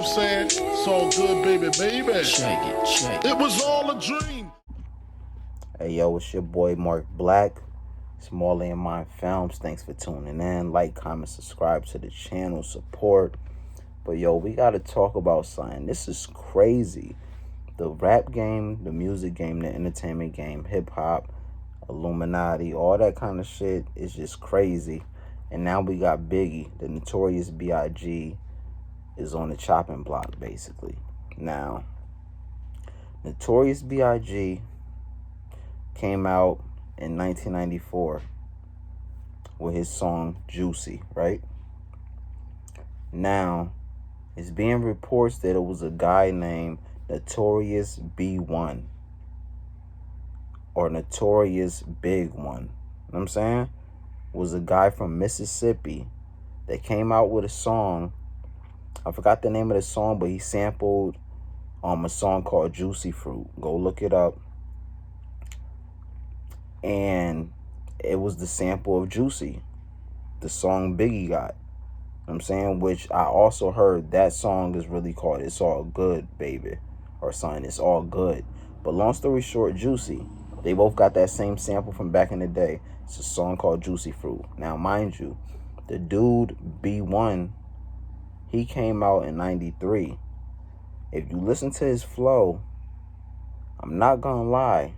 saying? It's all good, baby, baby. Shake it, shake it. It was all a dream. Hey, yo, it's your boy Marc-Black. It's Marley and Mine Films. Thanks for tuning in. Like, comment, subscribe to the channel, support. But, yo, we got to talk about something. This is crazy. The rap game, the music game, the entertainment game, hip-hop, Illuminati, all that kind of shit is just crazy. And now we got Biggie, the Notorious B.I.G. is on the chopping block, basically. Now, Notorious B.I.G. came out in 1994 with his song Juicy, right? Now, it's being reports that it was a guy named Notorious B1 or Notorious Big One. You know what I'm saying? Was a guy from Mississippi that came out with a song. I forgot the name of the song, but he sampled a song called Juicy Fruit. Go look it up. And it was the sample of Juicy, the song Biggie got. You know what I'm saying? Which I also heard that song is really called It's All Good, Baby, or something. It's All Good. But long story short, Juicy, they both got that same sample from back in the day. It's a song called Juicy Fruit. Now, mind you, the dude B1, he came out in 93. If you listen to his flow, I'm not gonna lie,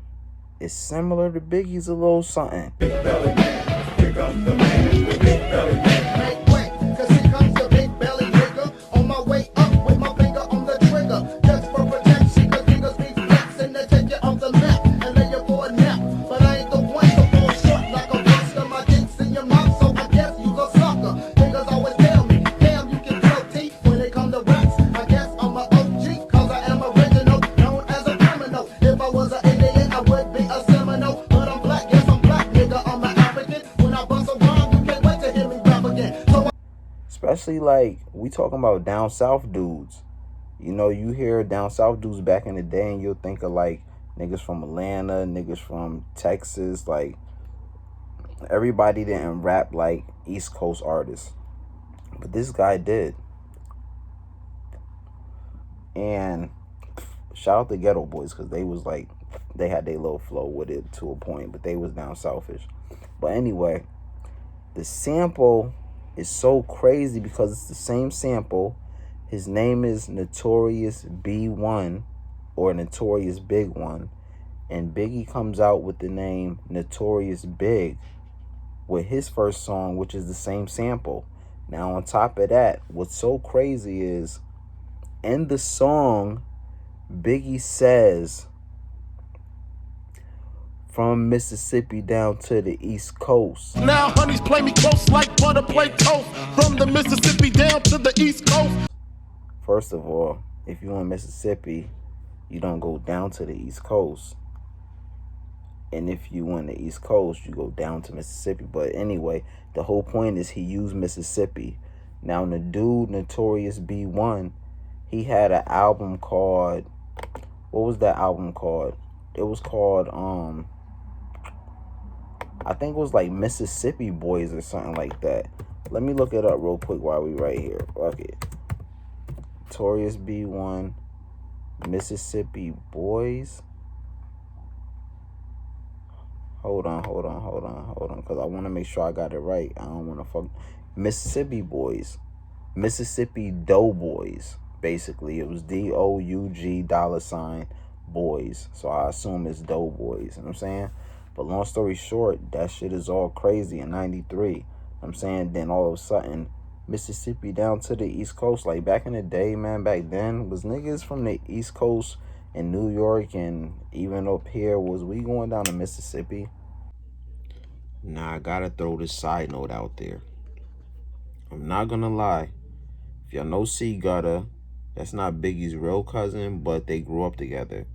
it's similar to Biggie's a little something. Big belly man, here comes the man, the big belly man. Make way, cause here comes the big belly nigga. On my way up with my finger on the trigger. Just for protection, cause niggas be flexing to take you off the map and lay you for a nap. But I ain't the one to fall short like a buster. My dick's in your mouth, so I guess you a sucker. Niggas always tell me, damn, you can tell teeth when they come to raps. I guess I'm a OG, cause I am original, known as a criminal. If I was an Indian, I would be a Seminole. But I'm black, yes, I'm black, nigga, I'm an African. When I bust a rhyme, you can't wait to hear me rap again. So Especially like we talking about down south dudes. You know, you hear down south dudes back in the day and you'll think of like niggas from Atlanta, niggas from Texas. Like everybody didn't rap like East Coast artists, but this guy did. And shout out to Ghetto Boys, because they was like, they had their little flow with it to a point, but they was down selfish. But anyway, the sample is so crazy because it's the same sample. His name is Notorious B1 or Notorious Big One. And Biggie comes out with the name Notorious Big with his first song, which is the same sample. Now, on top of that, what's so crazy is in the song, Biggie says, from Mississippi down to the East Coast. Now honeys play me close like butter play toast. From the Mississippi down to the East Coast. First of all, if you're in Mississippi, you don't go down to the East Coast. And if you on the East Coast, you go down to Mississippi. But anyway, the whole point is he used Mississippi. Now, the dude, Notorious B1, he had an album called, what was that album called? It was called, I think it was like Mississippi Boys or something like that. Let me look it up real quick while we right here. Fuck it. Notorious B1, Mississippi Boys. Hold on, because I want to make sure I got it right. I don't want to fuck. Mississippi Boys. Mississippi Doughboys. Basically, it was DOUG $ boys. So I assume it's Doughboys. You know what I'm saying? But long story short, that shit is all crazy in 93. You know what I'm saying? Then all of a sudden, Mississippi down to the East Coast. Like back in the day, man, back then, was niggas from the East Coast in New York and even up here, was we going down to Mississippi? Now, I gotta throw this side note out there. I'm not gonna lie. If y'all know C Gutter, that's not Biggie's real cousin, but they grew up together.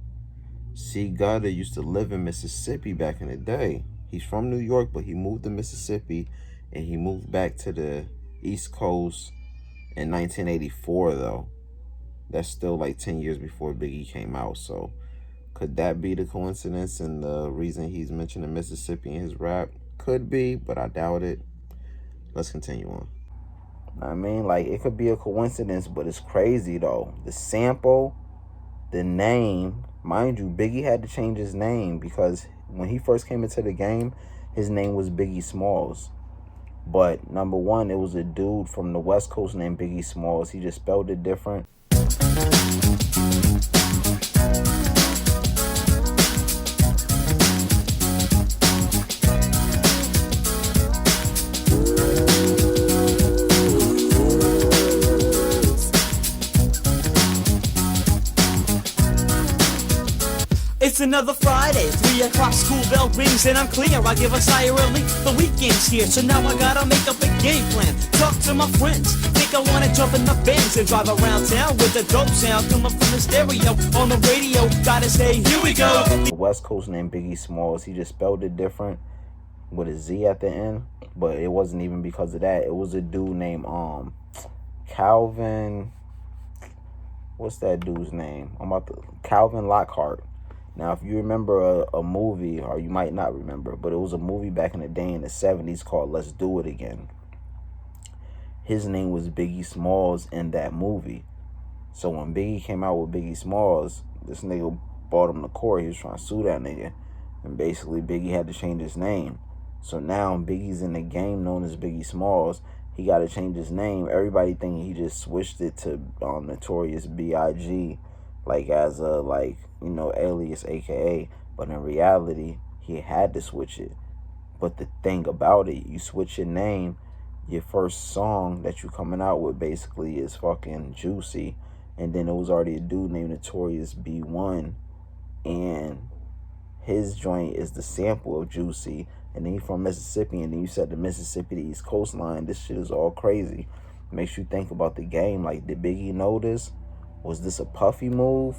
C Gutter used to live in Mississippi back in the day. He's from New York, but he moved to Mississippi, and he moved back to the East Coast in 1984, though. That's still like 10 years before Biggie came out. So could that be the coincidence and the reason he's mentioning Mississippi in his rap? Could be, but I doubt it. Let's continue on. I mean, like, it could be a coincidence, but it's crazy, though. The sample, the name, mind you, Biggie had to change his name because when he first came into the game, his name was Biggie Smalls. But number one, it was a dude from the West Coast named Biggie Smalls. He just spelled it different. It's another Friday, 3 o'clock, school bell rings and I'm clear. I give a sigh of relief, the weekend's here, so now I gotta make up a game plan. Talk to my friends, think I wanna jump in the Benz and drive around town with the dope sound coming from the stereo on the radio. Gotta say, here we go. The West Coast named Biggie Smalls, he just spelled it different with a Z at the end, but it wasn't even because of that. It was a dude named Calvin, what's that dude's name? Calvin Lockhart. Now, if you remember a movie, or you might not remember, but it was a movie back in the day in the 70s called Let's Do It Again. His name was Biggie Smalls in that movie. So when Biggie came out with Biggie Smalls, this nigga brought him to court. He was trying to sue that nigga. And basically, Biggie had to change his name. So now Biggie's in the game known as Biggie Smalls. He got to change his name. Everybody thinking he just switched it to Notorious B.I.G. like as a, like, you know, alias, aka. But in reality, he had to switch it. But the thing about it, you switch your name, your first song that you coming out with basically is fucking Juicy. And then there was already a dude named Notorious B1, and his joint is the sample of Juicy. And then he from Mississippi, and then you said the Mississippi to East Coast line. This shit is all crazy. Makes you think about the game. Like, did Biggie know this? Was this a Puffy move?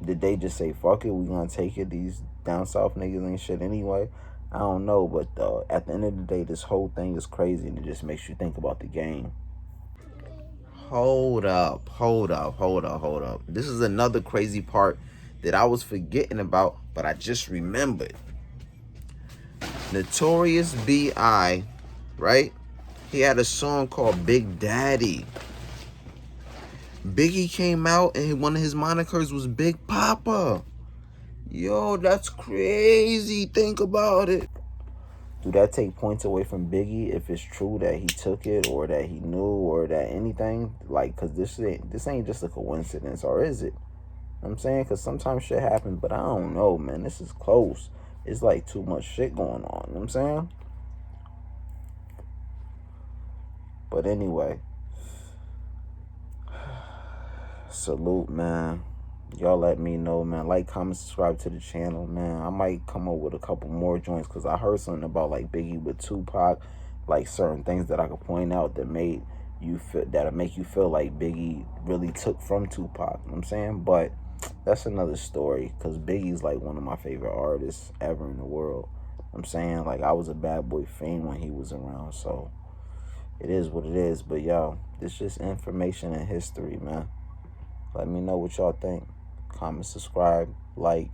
Did they just say, fuck it, we gonna take it, these down south niggas ain't shit anyway? I don't know, but at the end of the day, this whole thing is crazy, and it just makes you think about the game. Hold up. This is another crazy part that I was forgetting about, but I just remembered. Notorious B.I., right? He had a song called Big Daddy. Biggie came out and one of his monikers was Big Poppa. Yo, that's crazy. Think about it. Do that take points away from Biggie if it's true that he took it, or that he knew, or that anything? Like, because this ain't just a coincidence, or is it? I'm saying, because sometimes shit happens, but I don't know, man. This is close. It's like too much shit going on. You know what I'm saying? But anyway, salute, man. Y'all let me know, man. Like, comment, subscribe to the channel, man. I might come up with a couple more joints, because I heard something about, like, Biggie with Tupac, like certain things that I could point out that made you feel, that'll make you feel like Biggie really took from Tupac. You know what I'm saying? But that's another story, because Biggie's like one of my favorite artists ever in the world. I'm saying, like, I was a Bad Boy fan when he was around, so it is what it is. But yo, this just information and history, man. Let me know what y'all think. Comment, subscribe, like,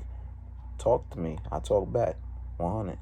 talk to me. I talk back. 100.